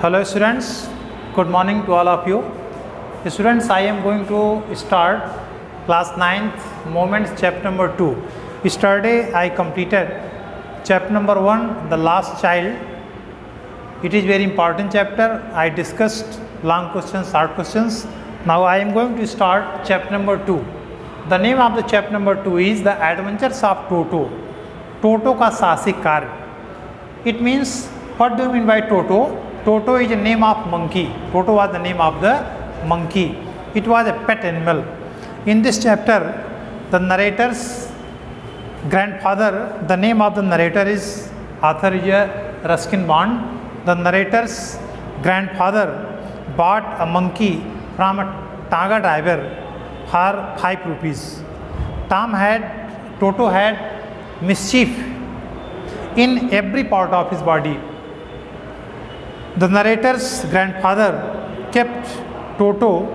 Hello students, good morning to all of you. Students, I am going to start class 9th Moments chapter number 2. Yesterday I completed chapter number 1, the last child. It is very important chapter. I discussed long questions, short questions. Now I am going to start chapter number 2. The name of the chapter number 2 is The Adventures of Toto. Toto का साहसिक कार्य. It means, what do you mean by Toto? Toto is a name of monkey. Toto was the name of the monkey. It was a pet animal. In this chapter, the narrator's grandfather, the name of the narrator is author is Ruskin Bond. The narrator's grandfather bought a monkey from a Tanga driver for 5 rupees. Toto had mischief in every part of his body. The narrator's grandfather kept Toto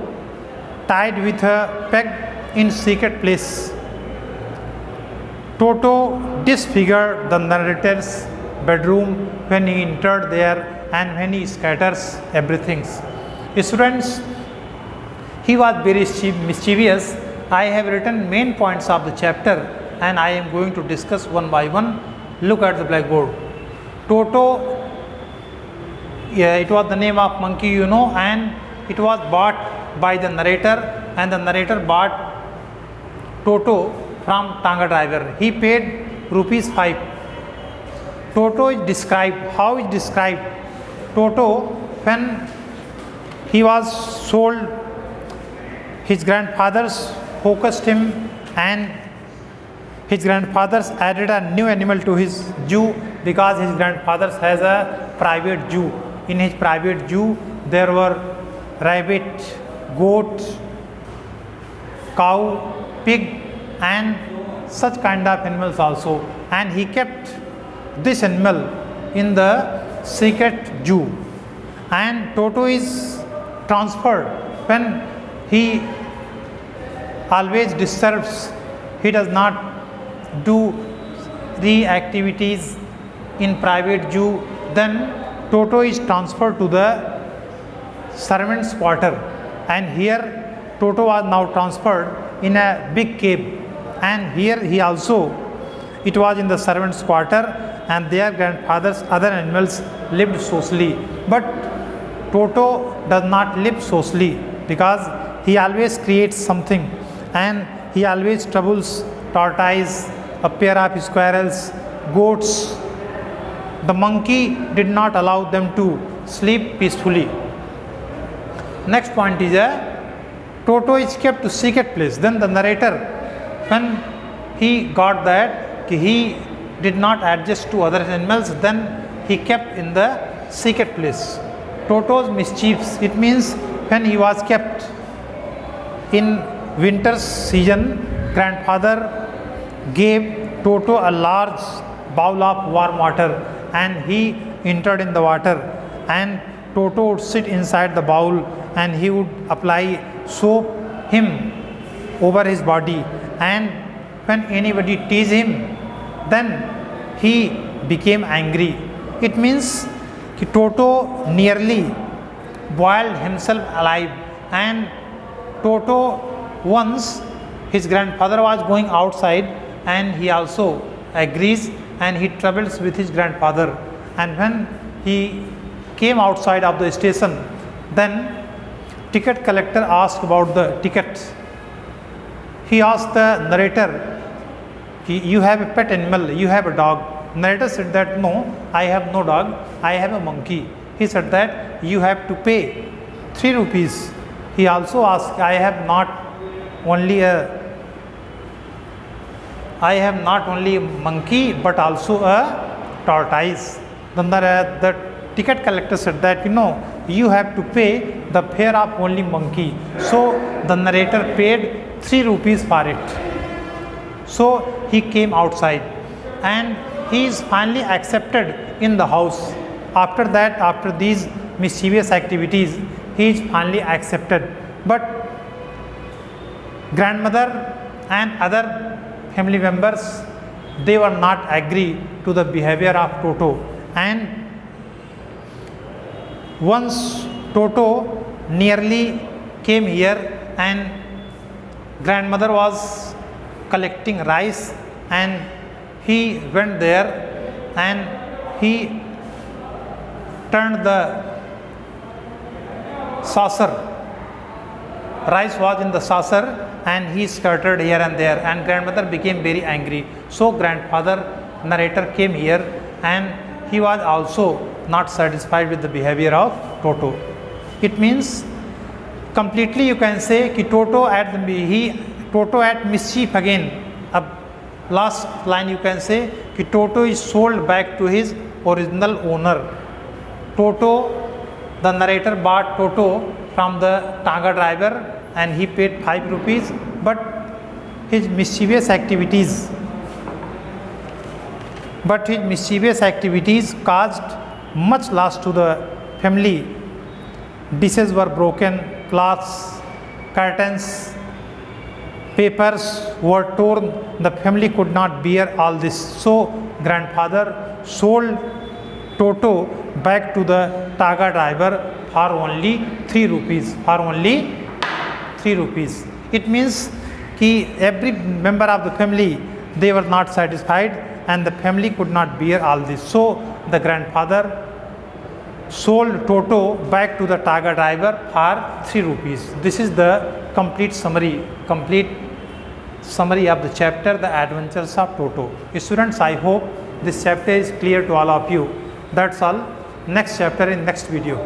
tied with a peg in secret place. Toto disfigured the narrator's bedroom when he entered there and when he scatters everything. Students, he was very mischievous. I have written main points of the chapter and I am going to discuss one by one. Look at the blackboard. Toto, it was the name of monkey, and it was bought by the narrator, and the narrator bought Toto from Tanga driver. He paid rupees 5. Toto is described. How is described? Toto, when he was sold, his grandfathers focused him and his grandfathers added a new animal to his zoo because his grandfathers has a private zoo. In his private zoo, there were rabbit, goat, cow, pig and such kind of animals also. And he kept this animal in the secret zoo. And Toto is transferred when he always disturbs. He does not do the activities in private zoo. Then Toto is transferred to the servant's quarter, and here Toto was now transferred in a big cave, and here he also, it was in the servant's quarter, and their grandfathers, other animals lived socially. But Toto does not live socially because he always creates something, and he always troubles tortoise, a pair of squirrels, goats. The monkey did not allow them to sleep peacefully. Next point is Toto is kept to secret place. Then the narrator, when he got that he did not adjust to other animals, then he kept in the secret place. Toto's mischiefs, it means when he was kept in winter season, grandfather gave Toto a large bowl of warm water and he entered in the water, and Toto would sit inside the bowl and he would apply soap him over his body, and when anybody teased him, then he became angry. It means Toto nearly boiled himself alive, and Toto once, his grandfather was going outside and he also agrees and he travels with his grandfather, and when he came outside of the station, then ticket collector asked about the tickets. He asked the narrator, you have a pet animal, you have a dog. Narrator said that no, I have no dog, I have a monkey. He said that you have to pay 3 rupees. He also asked, I have not only a monkey but also a tortoise. Then the ticket collector said that you have to pay the fare of only monkey. So the narrator paid 3 rupees for it. So he came outside and he is finally accepted in the house. After that, after these mischievous activities, he is finally accepted. But grandmother and other family members, they were not agree to the behavior of Toto, and Once Toto nearly came here and grandmother was collecting rice, and he went there and he turned the saucer. Rice was in the saucer and he scattered here and there, and grandmother became very angry. So grandfather, narrator, came here and he was also not satisfied with the behavior of Toto. It means completely you can say कि Toto at mischief again. Last line you can say कि Toto is sold back to his original owner. Toto, the narrator bought Toto from the tanga driver and he paid 5 rupees, but his mischievous activities caused much loss to the family. Dishes were broken, cloths, curtains, papers were torn. The family could not bear all this. So grandfather sold Toto back to the Taga driver for only 3 rupees. It means कि every member of the family, they were not satisfied and the family could not bear all this. So the grandfather sold Toto back to the Taga driver for 3 rupees. This is the complete summary of the chapter, The Adventures of Toto. Students, I hope this chapter is clear to all of you. That's all. Next chapter in next video.